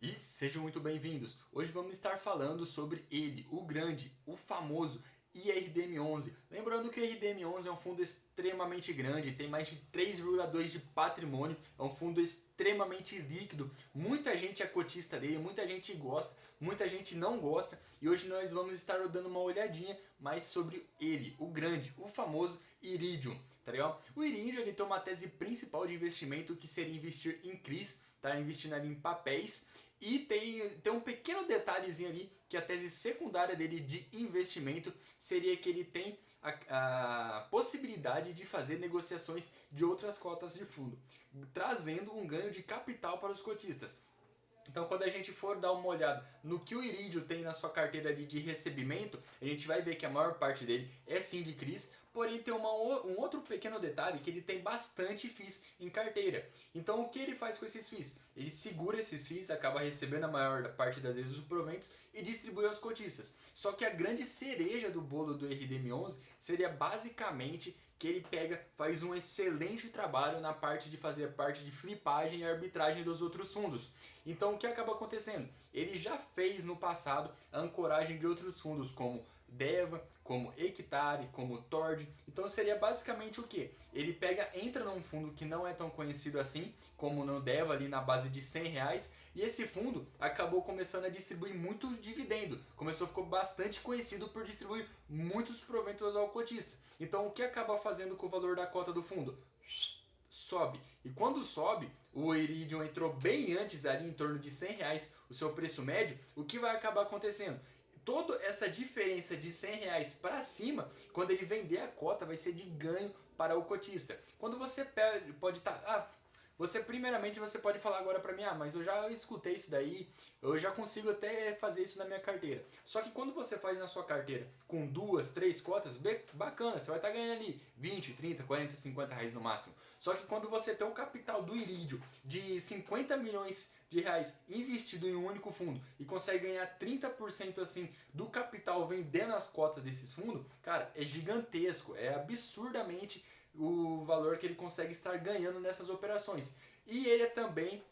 E sejam muito bem-vindos. Hoje vamos estar falando sobre ele, o grande, o famoso IRDM11. Lembrando que o IRDM11 é um fundo extremamente grande, tem mais de 3,2 de patrimônio, é um fundo extremamente líquido. Muita gente é cotista dele, muita gente gosta, muita gente não gosta. E hoje nós vamos estar dando uma olhadinha mais sobre ele, o grande, o famoso Iridium, tá legal? O Iridium ele tem uma tese principal de investimento que seria investir em CRIs, tá investindo ali em papéis. E tem um pequeno detalhezinho ali que a tese secundária dele de investimento seria que ele tem a possibilidade de fazer negociações de outras cotas de fundo, trazendo um ganho de capital para os cotistas. Então, quando a gente for dar uma olhada no que o Iridium tem na sua carteira de recebimento, a gente vai ver que a maior parte dele é sim de CRIs, porém tem um outro pequeno detalhe que ele tem bastante FIIs em carteira. Então, o que ele faz com esses FIIs? Ele segura esses FIIs, acaba recebendo a maior parte das vezes os proventos e distribui aos cotistas. Só que a grande cereja do bolo do RDM11 seria basicamente que ele faz um excelente trabalho na parte de fazer parte de flipagem e arbitragem dos outros fundos. Então o que acaba acontecendo? Ele já fez no passado a ancoragem de outros fundos como Deva, como Hectare, como Tord. Então seria basicamente o que? Ele entra num fundo que não é tão conhecido assim, como no Deva ali na base de R$ 100, e esse fundo acabou começando a distribuir muito dividendo. Ficou bastante conhecido por distribuir muitos proventos ao cotista. Então o que acaba fazendo com o valor da cota do fundo? Sobe. E quando sobe, o Iridium entrou bem antes ali, em torno de R$ 100, o seu preço médio, o que vai acabar acontecendo? Toda essa diferença de R$ 100 para cima, quando ele vender a cota, vai ser de ganho para o cotista. Quando você pode estar... você primeiramente você pode falar agora para mim, mas eu já escutei isso daí, eu já consigo até fazer isso na minha carteira. Só que quando você faz na sua carteira com duas, três cotas, bacana, você vai estar ganhando ali 20, 30, 40, R$ 50 no máximo. Só que quando você tem o capital do Iridium de 50 milhões de reais investido em um único fundo e consegue ganhar 30% assim do capital vendendo as cotas desses fundos, cara, é gigantesco, é absurdamente o valor que ele consegue estar ganhando nessas operações. E ele também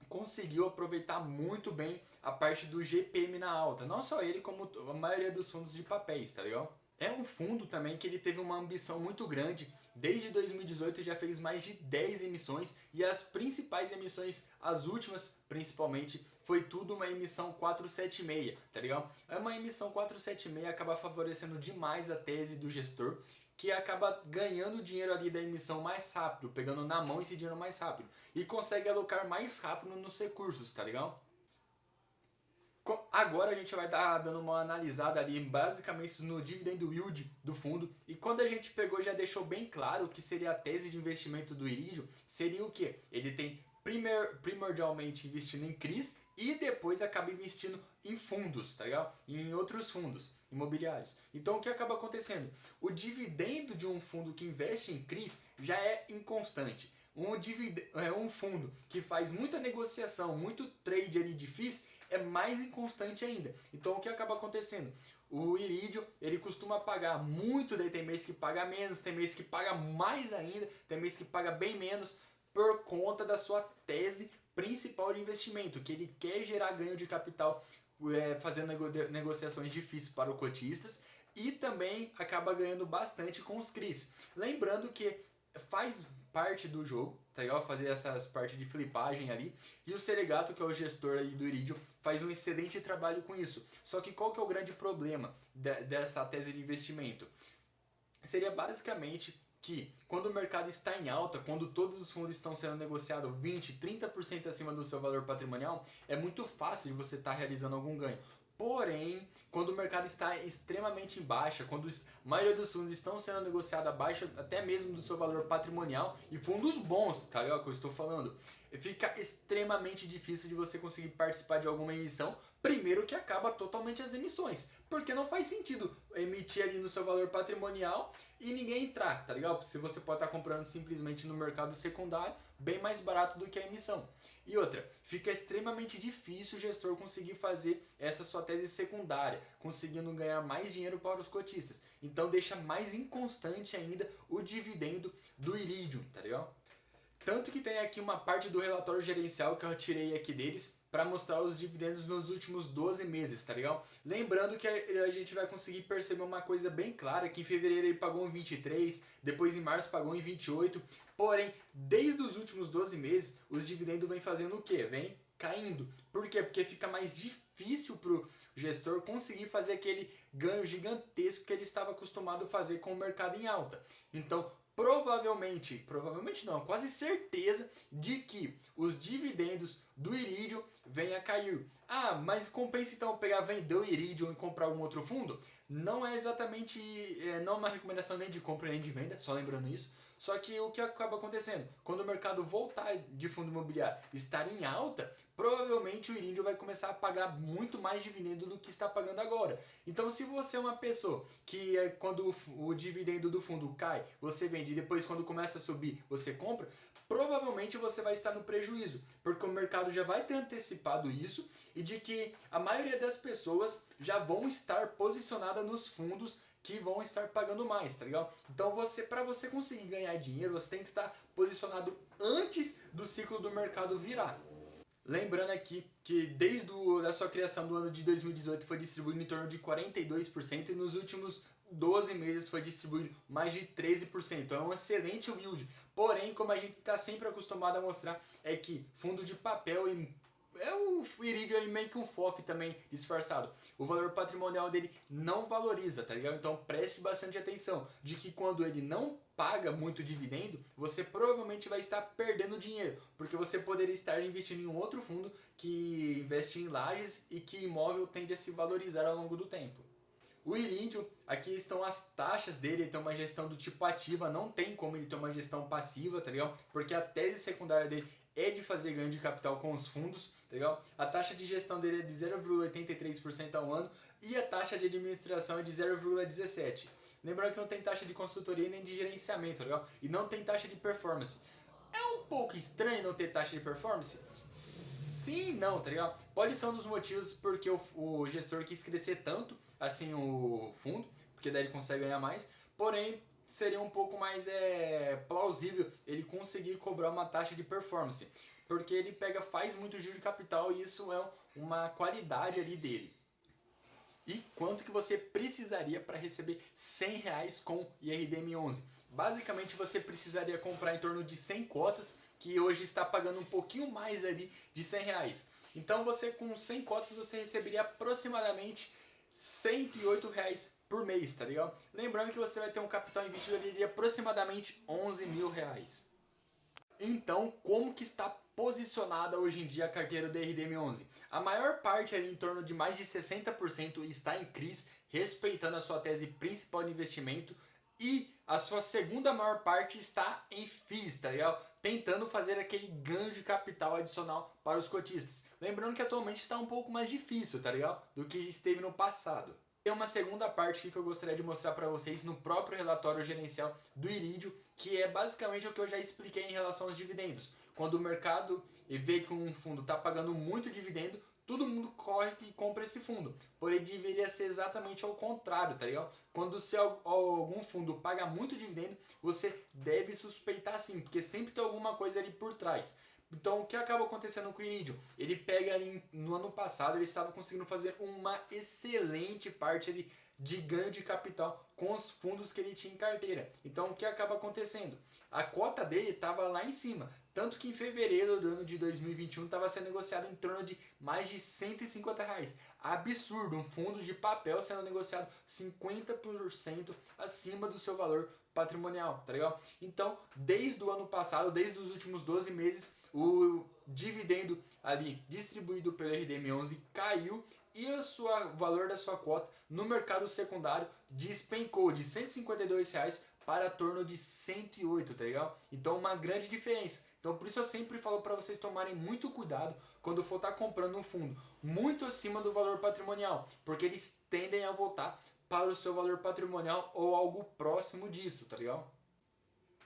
conseguiu aproveitar muito bem a parte do GPM na alta. Não só ele, como a maioria dos fundos de papéis, tá legal? É um fundo também que ele teve uma ambição muito grande. Desde 2018 já fez mais de 10 emissões e as principais emissões, as últimas principalmente, foi tudo uma emissão 476, tá ligado? É uma emissão 476 acaba favorecendo demais a tese do gestor, que acaba ganhando dinheiro ali da emissão mais rápido, pegando na mão esse dinheiro mais rápido e consegue alocar mais rápido nos recursos, tá ligado? Agora a gente vai estar dando uma analisada ali basicamente no dividend yield do fundo. E quando a gente pegou já deixou bem claro o que seria a tese de investimento do Iridium, seria o que? Ele tem primordialmente investindo em CRIs e depois acaba investindo em fundos, tá ligado? Em outros fundos imobiliários. Então o que acaba acontecendo? O dividendo de um fundo que investe em CRIs já é inconstante. Um fundo que faz muita negociação, muito trade ali de FIIs, é mais inconstante ainda. Então o que acaba acontecendo? O Iridium ele costuma pagar muito, daí tem mês que paga menos, tem mês que paga mais ainda, tem mês que paga bem menos, por conta da sua tese principal de investimento, que ele quer gerar ganho de capital fazendo negociações difíceis para os cotistas e também acaba ganhando bastante com os CRIs. Lembrando que faz parte do jogo, tá legal? Fazer essas partes de flipagem ali. E o Selegato, que é o gestor aí do Iridium, faz um excelente trabalho com isso. Só que qual que é o grande problema dessa tese de investimento? Seria basicamente que quando o mercado está em alta, quando todos os fundos estão sendo negociados 20, 30% acima do seu valor patrimonial, é muito fácil de você estar realizando algum ganho. Porém, quando o mercado está extremamente em baixa, quando a maioria dos fundos estão sendo negociados abaixo até mesmo do seu valor patrimonial, e fundos bons, tá ligado? Que eu estou falando, fica extremamente difícil de você conseguir participar de alguma emissão. Primeiro que acaba totalmente as emissões, porque não faz sentido emitir ali no seu valor patrimonial e ninguém entrar, tá ligado? Se você pode estar comprando simplesmente no mercado secundário, bem mais barato do que a emissão. E outra, fica extremamente difícil o gestor conseguir fazer essa sua tese secundária, conseguindo ganhar mais dinheiro para os cotistas. Então deixa mais inconstante ainda o dividendo do Iridium, tá ligado? Tanto que tem aqui uma parte do relatório gerencial que eu tirei aqui deles para mostrar os dividendos nos últimos 12 meses, tá legal? Lembrando que a gente vai conseguir perceber uma coisa bem clara, que em fevereiro ele pagou em 23, depois em março pagou em 28, porém, desde os últimos 12 meses, os dividendos vêm fazendo o quê? Vem caindo. Por quê? Porque fica mais difícil pro gestor conseguir fazer aquele ganho gigantesco que ele estava acostumado a fazer com o mercado em alta. Então, provavelmente não, quase certeza de que os dividendos do Iridium venham a cair. Ah, mas compensa então pegar, vender o Iridium e comprar algum outro fundo? Não é exatamente, não é uma recomendação nem de compra nem de venda, só lembrando isso. Só que o que acaba acontecendo? Quando o mercado voltar de fundo imobiliário estar em alta, provavelmente o Iridium vai começar a pagar muito mais dividendo do que está pagando agora. Então, se você é uma pessoa que quando o dividendo do fundo cai, você vende e depois quando começa a subir, você compra, provavelmente você vai estar no prejuízo, porque o mercado já vai ter antecipado isso e de que a maioria das pessoas já vão estar posicionadas nos fundos que vão estar pagando mais, tá legal? Então para você conseguir ganhar dinheiro, você tem que estar posicionado antes do ciclo do mercado virar. Lembrando aqui que desde a sua criação do ano de 2018 foi distribuído em torno de 42% e nos últimos 12 meses foi distribuído mais de 13%. É um excelente yield. Porém, como a gente está sempre acostumado a mostrar, é que fundo de papel é o Iridium ali meio que um FOF também disfarçado. O valor patrimonial dele não valoriza, tá ligado? Então preste bastante atenção de que quando ele não paga muito dividendo, você provavelmente vai estar perdendo dinheiro, porque você poderia estar investindo em um outro fundo que investe em lajes e que imóvel tende a se valorizar ao longo do tempo. O Iridium, aqui estão as taxas dele, ele tem uma gestão do tipo ativa, não tem como ele ter uma gestão passiva, tá ligado? Porque a tese secundária dele é de fazer ganho de capital com os fundos, tá ligado? A taxa de gestão dele é de 0,83% ao ano e a taxa de administração é de 0,17%. Lembrando que não tem taxa de consultoria nem de gerenciamento, tá ligado? E não tem taxa de performance. É um pouco estranho não ter taxa de performance? Sim, não, tá ligado? Pode ser um dos motivos porque o gestor quis crescer tanto, assim, o fundo, porque daí ele consegue ganhar mais, porém seria um pouco mais plausível ele conseguir cobrar uma taxa de performance, porque ele faz muito giro de capital e isso é uma qualidade ali dele. E quanto que você precisaria para receber R$100 com IRDM11? Basicamente você precisaria comprar em torno de 100 cotas, que hoje está pagando um pouquinho mais ali de R$100. Então você com 100 cotas você receberia aproximadamente R$108 por mês, tá ligado? Lembrando que você vai ter um capital investido ali de aproximadamente R$11.000. Então, como que está posicionada hoje em dia a carteira do RDM11? A maior parte, ali, em torno de mais de 60%, está em CRIs, respeitando a sua tese principal de investimento, e a sua segunda maior parte está em FIIs, tá legal? Tentando fazer aquele ganho de capital adicional para os cotistas. Lembrando que atualmente está um pouco mais difícil, tá legal? Do que esteve no passado. Tem uma segunda parte que eu gostaria de mostrar para vocês no próprio relatório gerencial do Iridium, que é basicamente o que eu já expliquei em relação aos dividendos. Quando o mercado vê que um fundo está pagando muito dividendo, todo mundo corre e compra esse fundo. Porém, deveria ser exatamente ao contrário, tá ligado? Quando se algum fundo paga muito dividendo, você deve suspeitar sim, porque sempre tem alguma coisa ali por trás. Então, o que acaba acontecendo com o Iridium? Ele pega ali, no ano passado, ele estava conseguindo fazer uma excelente parte ali de ganho de capital com os fundos que ele tinha em carteira. Então, o que acaba acontecendo? A cota dele estava lá em cima. Tanto que em fevereiro do ano de 2021 estava sendo negociado em torno de mais de R$150. Absurdo, um fundo de papel sendo negociado 50% acima do seu valor patrimonial, tá legal? Então, desde o ano passado, desde os últimos 12 meses, o dividendo ali distribuído pelo RDM11 caiu e o valor da sua cota no mercado secundário despencou de R$152 para torno de 108, tá legal? Então, uma grande diferença. Então, por isso eu sempre falo para vocês tomarem muito cuidado quando for estar comprando um fundo muito acima do valor patrimonial, porque eles tendem a voltar para o seu valor patrimonial ou algo próximo disso, tá legal?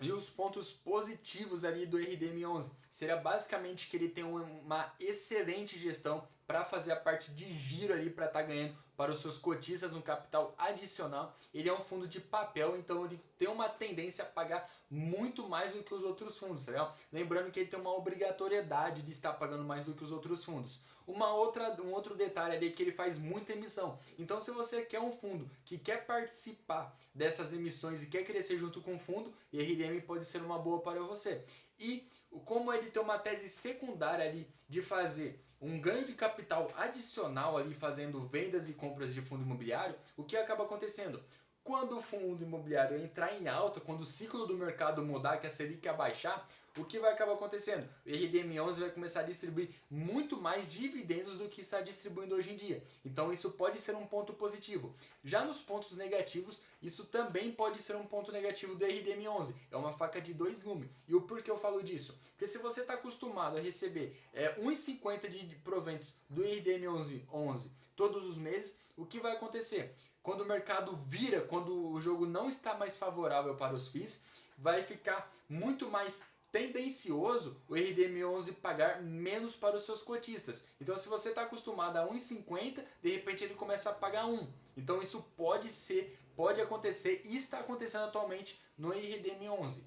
E os pontos positivos ali do RDM11 seria basicamente que ele tem uma excelente gestão para fazer a parte de giro ali para estar ganhando para os seus cotistas um capital adicional. Ele é um fundo de papel, então ele tem uma tendência a pagar muito mais do que os outros fundos, tá legal? Lembrando que ele tem uma obrigatoriedade de estar pagando mais do que os outros fundos. Um outro detalhe ali é que ele faz muita emissão. Então, se você quer um fundo que quer participar dessas emissões e quer crescer junto com o fundo, IRDM pode ser uma boa para você. E como ele tem uma tese secundária ali de fazer um ganho de capital adicional ali fazendo vendas e compras de fundo imobiliário, o que acaba acontecendo? Quando o fundo imobiliário entrar em alta, quando o ciclo do mercado mudar, que a Selic abaixar, o que vai acabar acontecendo? O RDM11 vai começar a distribuir muito mais dividendos do que está distribuindo hoje em dia. Então isso pode ser um ponto positivo. Já nos pontos negativos, isso também pode ser um ponto negativo do RDM11. É uma faca de dois gumes. E o porquê eu falo disso? Porque se você está acostumado a receber 1,50 de proventos do RDM11 todos os meses, o que vai acontecer? Quando o mercado vira, quando o jogo não está mais favorável para os FIIs, vai ficar muito mais tendencioso o RDM11 pagar menos para os seus cotistas. Então, se você está acostumado a 1,50, de repente ele começa a pagar 1. Então, isso pode acontecer e está acontecendo atualmente no RDM11.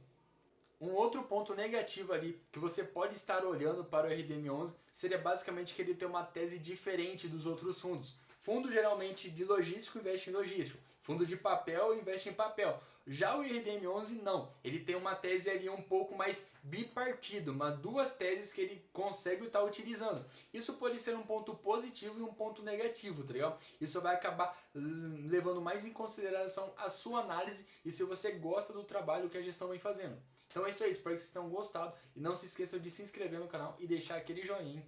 Um outro ponto negativo ali que você pode estar olhando para o RDM11 seria basicamente que ele tem uma tese diferente dos outros fundos. Fundo geralmente de logístico investe em logístico. Fundo de papel investe em papel. Já o RDM11 não. Ele tem uma tese ali um pouco mais bipartido, duas teses que ele consegue estar utilizando. Isso pode ser um ponto positivo e um ponto negativo, tá ligado? Isso vai acabar levando mais em consideração a sua análise e se você gosta do trabalho que a gestão vem fazendo. Então é isso aí, espero que vocês tenham gostado e não se esqueçam de se inscrever no canal e deixar aquele joinha.